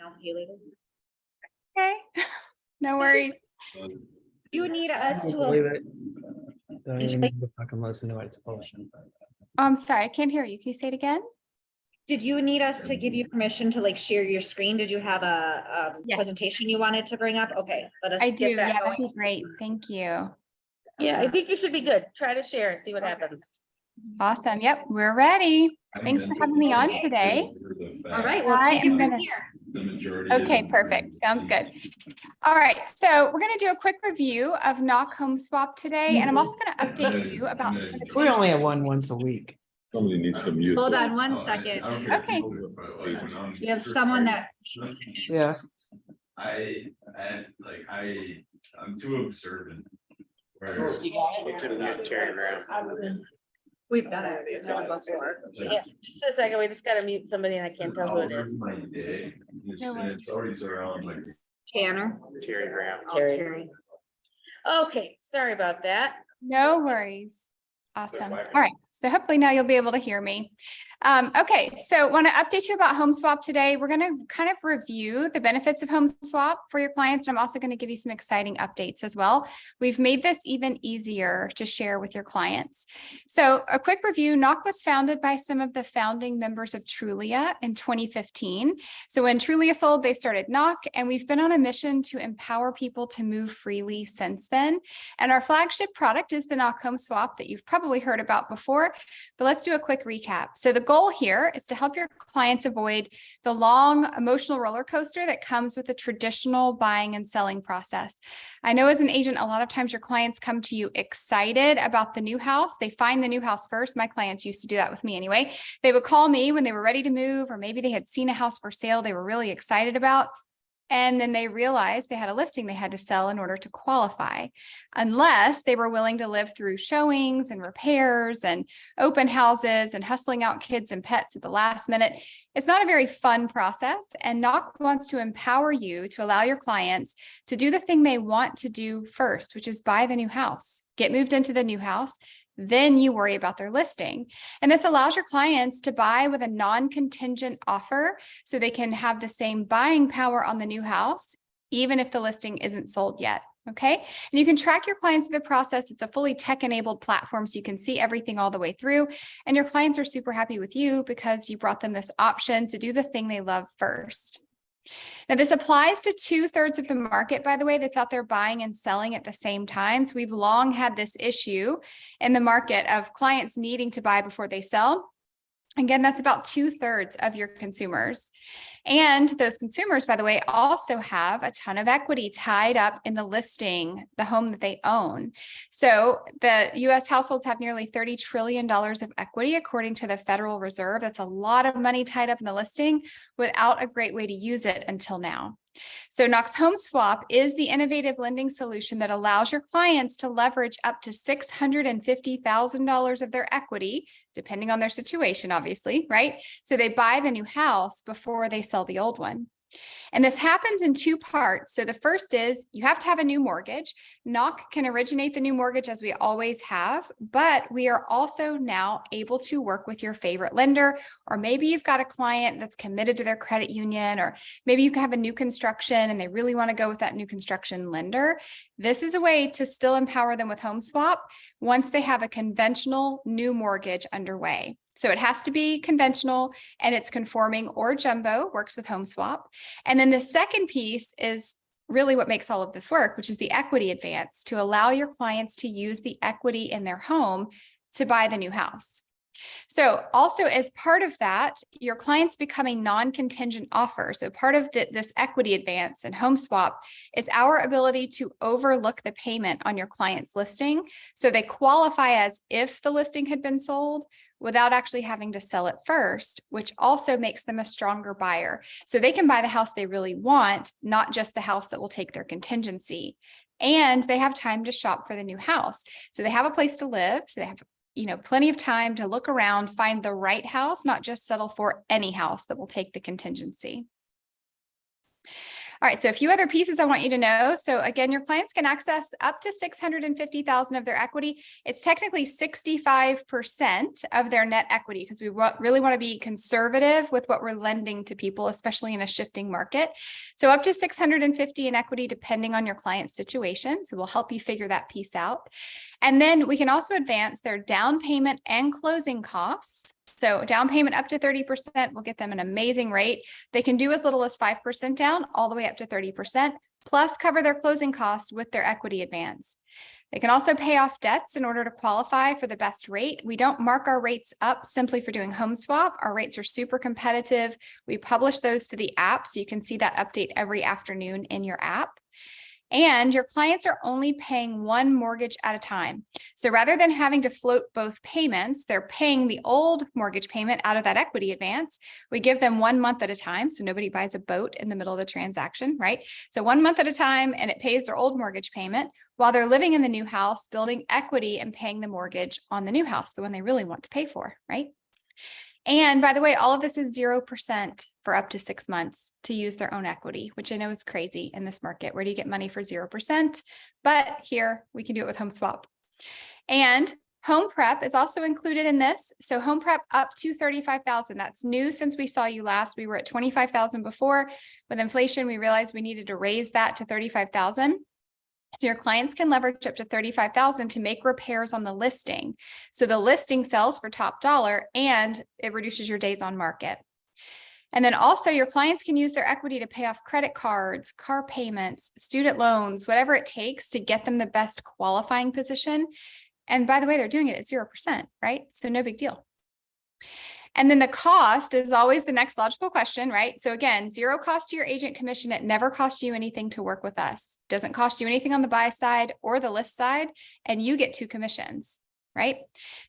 I'll pay later. Okay, no worries. You need us to. Believe it. Don't even need to fucking listen to its ocean. I'm sorry, I can't hear you. Can you say it again? Did you need us to give you permission to like share your screen? Did you have a Yes. presentation you wanted to bring up? Okay, let us I get do. that Yeah, that'd going. be great. Thank you. Yeah, I think you should be good. Try to share, see what happens. Awesome. Yep, we're ready. Thanks for having me on today. All right, well, I take it am from gonna- here. Okay, perfect. Sounds good. All right, so we're gonna do a quick review of Knock Home Swap today, and I'm also gonna update you about some of the We only changes. have one once a week. Somebody needs to mute. Hold this. on one second. Okay. We have someone that, Yeah. I'm too observant. we've done it before. Yeah, just a second, we just gotta mute somebody and I can't tell who it is. My day, No worries. it's always around like. Tanner. Terry Graham. Oh, Terry. Terry. Okay, sorry about that. No worries. Awesome. All right. So hopefully now you'll be able to hear me. Okay, so want to update you about Home Swap today. We're going to kind of review the benefits of Home Swap for your clients. And I'm also going to give you some exciting updates as well. We've made this even easier to share with your clients. So a quick review, Knock was founded by some of the founding members of Trulia in 2015. So when Trulia sold, they started Knock, and we've been on a mission to empower people to move freely since then. And our flagship product is the Knock Home Swap that you've probably heard about before, but let's do a quick recap. So the goal here is to help your clients avoid the long emotional roller coaster that comes with the traditional buying and selling process. I know as an agent, a lot of times your clients come to you excited about the new house. They find the new house first. My clients used to do that with me anyway. They would call me when they were ready to move, or maybe they had seen a house for sale they were really excited about. And then they realized they had a listing they had to sell in order to qualify, unless they were willing to live through showings and repairs and open houses and hustling out kids and pets at the last minute. It's not a very fun process, and Knock wants to empower you to allow your clients to do the thing they want to do first, which is buy the new house, get moved into the new house. Then you worry about their listing. And this allows your clients to buy with a non-contingent offer so they can have the same buying power on the new house, even if the listing isn't sold yet. Okay. And you can track your clients through the process. It's a fully tech-enabled platform, so you can see everything all the way through. And your clients are super happy with you because you brought them this option to do the thing they love first. Now, this applies to 2/3 of the market, by the way, that's out there buying and selling at the same time. So we've long had this issue in the market of clients needing to buy before they sell. Again, that's about 2/3 of your consumers. And those consumers, by the way, also have a ton of equity tied up in the listing, the home that they own. So the US households have nearly $30 trillion of equity, according to the Federal Reserve. That's a lot of money tied up in the listing without a great way to use it until now. So Knox Home Swap is the innovative lending solution that allows your clients to leverage up to $650,000 of their equity, depending on their situation, obviously, right? So they buy the new house before they sell the old one. And this happens in two parts. So the first is you have to have a new mortgage. Knock can originate the new mortgage as we always have, but we are also now able to work with your favorite lender, or maybe you've got a client that's committed to their credit union, or maybe you can have a new construction and they really want to go with that new construction lender. This is a way to still empower them with Home Swap once they have a conventional new mortgage underway. So it has to be conventional and it's conforming or jumbo, works with Home Swap. And then the second piece is really what makes all of this work, which is the equity advance, to allow your clients to use the equity in their home to buy the new house. So also as part of that, your clients become a non-contingent offer. So part of this equity advance and Home Swap is our ability to overlook the payment on your client's listing. So they qualify as if the listing had been sold without actually having to sell it first, which also makes them a stronger buyer. So they can buy the house they really want, not just the house that will take their contingency. And they have time to shop for the new house. So they have a place to live. So they have plenty of time to look around, find the right house, not just settle for any house that will take the contingency. All right, so a few other pieces I want you to know. So again, your clients can access up to $650,000 of their equity. It's technically 65% of their net equity because we really want to be conservative with what we're lending to people, especially in a shifting market. So up to $650,000 in equity, depending on your client's situation. So we'll help you figure that piece out. And then we can also advance their down payment and closing costs. So down payment up to 30% will get them an amazing rate. They can do as little as 5% down all the way up to 30%, plus cover their closing costs with their equity advance. They can also pay off debts in order to qualify for the best rate. We don't mark our rates up simply for doing home swap. Our rates are super competitive. We publish those to the app, so you can see that update every afternoon in your app. And your clients are only paying one mortgage at a time. So rather than having to float both payments, they're paying the old mortgage payment out of that equity advance. We give them 1 month at a time. So nobody buys a boat in the middle of the transaction, right? So 1 month at a time, and it pays their old mortgage payment while they're living in the new house, building equity and paying the mortgage on the new house, the one they really want to pay for, right? And by the way, all of this is 0% for up to 6 months to use their own equity, which I know is crazy in this market. Where do you get money for 0%? But here we can do it with home swap. And home prep is also included in this. So home prep up to $35,000. That's new since we saw you last. We were at $25,000 before. With inflation, we realized we needed to raise that to $35,000. So your clients can leverage up to $35,000 to make repairs on the listing. So the listing sells for top dollar and it reduces your days on market. And then also your clients can use their equity to pay off credit cards, car payments, student loans, whatever it takes to get them the best qualifying position. And by the way, they're doing it at 0%, right? So no big deal. And then the cost is always the next logical question, right? So again, zero cost to your agent commission. It never costs you anything to work with us. Doesn't cost you anything on the buy side or the list side, and you get 2 commissions, right?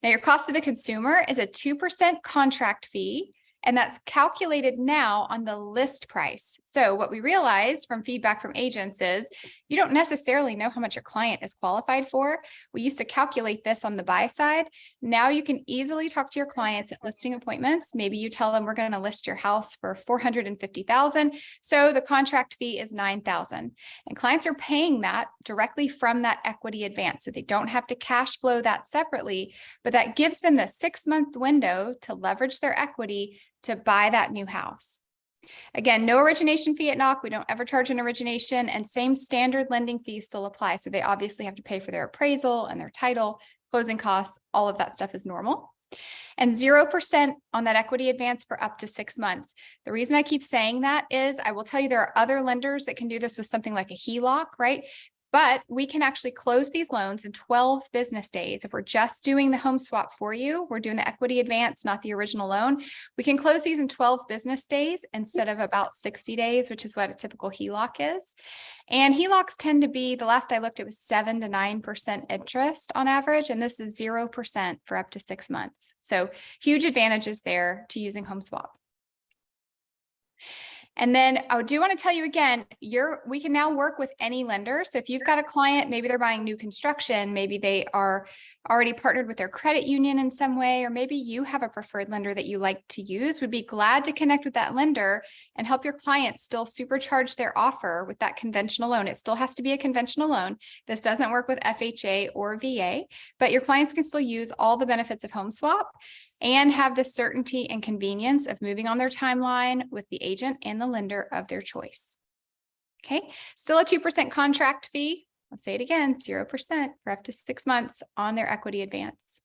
Now your cost to the consumer is a 2% contract fee, and that's calculated now on the list price. So what we realized from feedback from agents is you don't necessarily know how much your client is qualified for. We used to calculate this on the buy side. Now you can easily talk to your clients at listing appointments. Maybe you tell them we're going to list your house for $450,000. So the contract fee is $9,000. And clients are paying that directly from that equity advance. So they don't have to cash flow that separately, but that gives them the 6-month window to leverage their equity to buy that new house. Again, no origination fee at NOC. We don't ever charge an origination, and same standard lending fees still apply. So they obviously have to pay for their appraisal and their title, closing costs, all of that stuff is normal. And 0% on that equity advance for up to 6 months. The reason I keep saying that is I will tell you there are other lenders that can do this with something like a HELOC, right? But we can actually close these loans in 12 business days. If we're just doing the home swap for you, we're doing the equity advance, not the original loan. We can close these in 12 business days instead of about 60 days, which is what a typical HELOC is. And HELOCs tend to be, the last I looked, it was 7 to 9% interest on average, and this is 0% for up to 6 months. So huge advantages there to using home swap. And then I do want to tell you again, we can now work with any lender. So if you've got a client, maybe they're buying new construction, maybe they are already partnered with their credit union in some way, or maybe you have a preferred lender that you like to use, would be glad to connect with that lender and help your clients still supercharge their offer with that conventional loan. It still has to be a conventional loan. This doesn't work with FHA or VA, but your clients can still use all the benefits of home swap and have the certainty and convenience of moving on their timeline with the agent and the lender of their choice. Okay, still a 2% contract fee. I'll say it again, 0% for up to 6 months on their equity advance.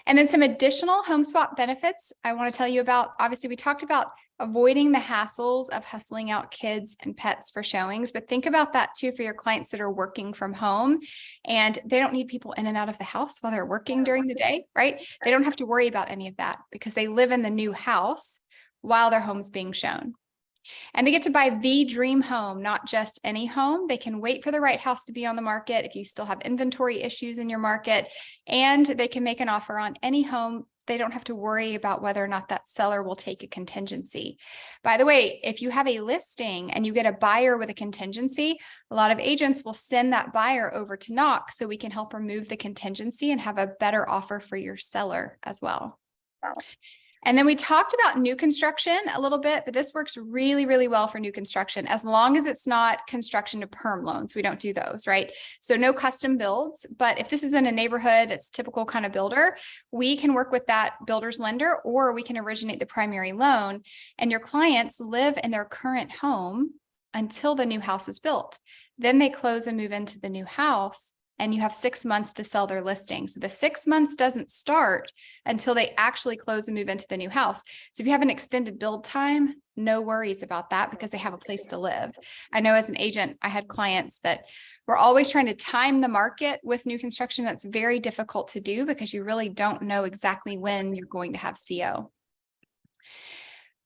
And then some additional home swap benefits I want to tell you about. Obviously, we talked about avoiding the hassles of hustling out kids and pets for showings, but think about that too for your clients that are working from home and they don't need people in and out of the house while they're working during the day, right? They don't have to worry about any of that because they live in the new house while their home's being shown. And they get to buy the dream home, not just any home. They can wait for the right house to be on the market if you still have inventory issues in your market, and they can make an offer on any home. They don't have to worry about whether or not that seller will take a contingency. By the way, if you have a listing and you get a buyer with a contingency, a lot of agents will send that buyer over to NOC so we can help remove the contingency and have a better offer for your seller as well. And then we talked about new construction a little bit, but this works really, really well for new construction, as long as it's not construction to perm loans. We don't do those, right? So no custom builds, but if this is in a neighborhood, it's typical kind of builder, we can work with that builder's lender, or we can originate the primary loan, and your clients live in their current home until the new house is built. Then they close and move into the new house, and you have 6 months to sell their listing. So the 6 months doesn't start until they actually close and move into the new house. So if you have an extended build time, no worries about that, because they have a place to live. I know as an agent, I had clients that were always trying to time the market with new construction. That's very difficult to do because you really don't know exactly when you're going to have CO.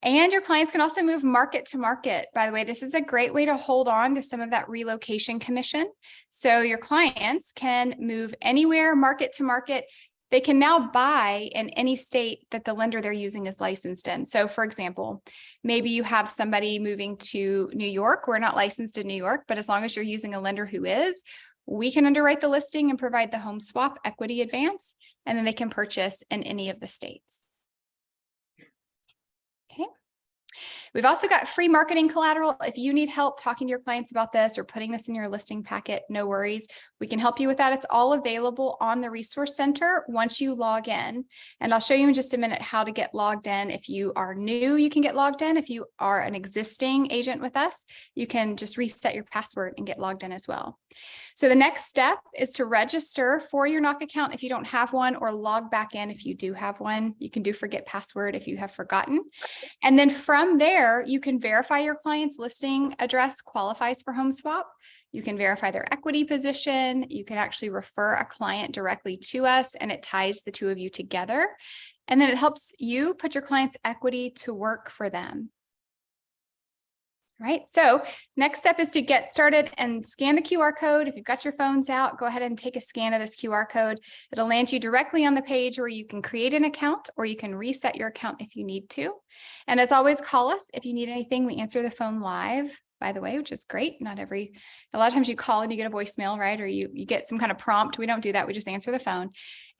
And your clients can also move market to market. By the way, this is a great way to hold on to some of that relocation commission. So your clients can move anywhere, market to market. They can now buy in any state that the lender they're using is licensed in. So for example, maybe you have somebody moving to New York. We're not licensed in New York, but as long as you're using a lender who is, we can underwrite the listing and provide the home swap equity advance, and then they can purchase in any of the states. We've also got free marketing collateral. If you need help talking to your clients about this or putting this in your listing packet, no worries. We can help you with that. It's all available on the Resource Center once you log in. And I'll show you in just a minute how to get logged in. If you are new, you can get logged in. If you are an existing agent with us, you can just reset your password and get logged in as well. So the next step is to register for your NOC account if you don't have one, or log back in if you do have one. You can do forget password if you have forgotten. And then from there, you can verify your client's listing address qualifies for home swap. You can verify their equity position. You can actually refer a client directly to us, and it ties the two of you together. And then it helps you put your client's equity to work for them. Right. So next step is to get started and scan the QR code. If you've got your phones out, go ahead and take a scan of this QR code. It'll land you directly on the page where you can create an account, or you can reset your account if you need to. And as always, call us if you need anything. We answer the phone live, by the way, which is great. A lot of times you call and you get a voicemail, right? Or you get some kind of prompt. We don't do that. We just answer the phone.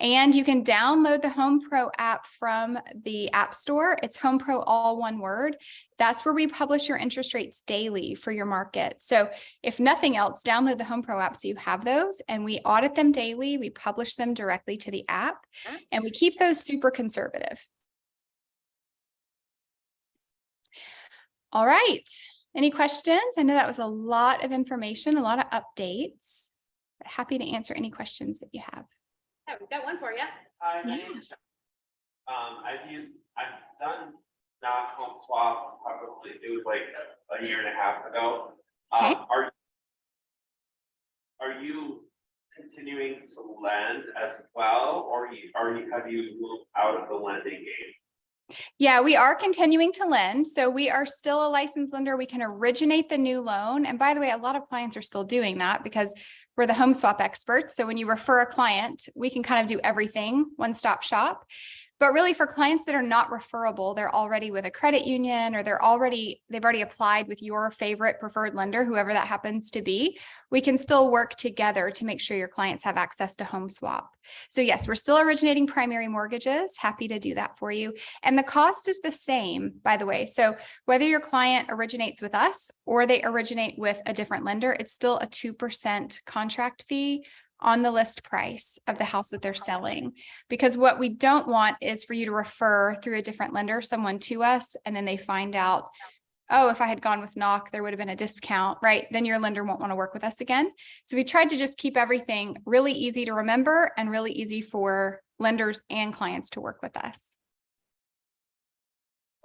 And you can download the Home Pro app from the App Store. It's Home Pro, all one word. That's where we publish your interest rates daily for your market. So if nothing else, download the Home Pro app so you have those, and we audit them daily. We publish them directly to the app, and we keep those super conservative. All right. Any questions? I know that was a lot of information, a lot of updates, but happy to answer any questions that you have. Yeah, we've got one for you. Hi, my name's John. I've done not home swap, probably it was like a year and a half ago. Okay. Are you continuing to lend as well, or have you moved out of the lending game? Yeah, we are continuing to lend. So we are still a licensed lender. We can originate the new loan. And by the way, a lot of clients are still doing that because we're the home swap experts. So when you refer a client, we can kind of do everything, one-stop shop. But really for clients that are not referable, they're already with a credit union, or they've already applied with your favorite preferred lender, whoever that happens to be, we can still work together to make sure your clients have access to home swap. So yes, we're still originating primary mortgages. Happy to do that for you. And the cost is the same, by the way. So whether your client originates with us or they originate with a different lender, it's still a 2% contract fee on the list price of the house that they're selling. Because what we don't want is for you to refer through a different lender someone to us, and then they find out, oh, if I had gone with NOC, there would have been a discount, right? Then your lender won't want to work with us again. So we tried to just keep everything really easy to remember and really easy for lenders and clients to work with us.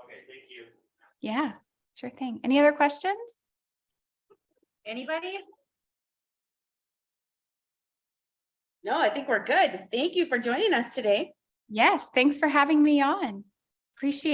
Okay, thank you. Yeah, sure thing. Any other questions? Anybody? No, I think we're good. Thank you for joining us today. Yes, thanks for having me on. Appreciate it.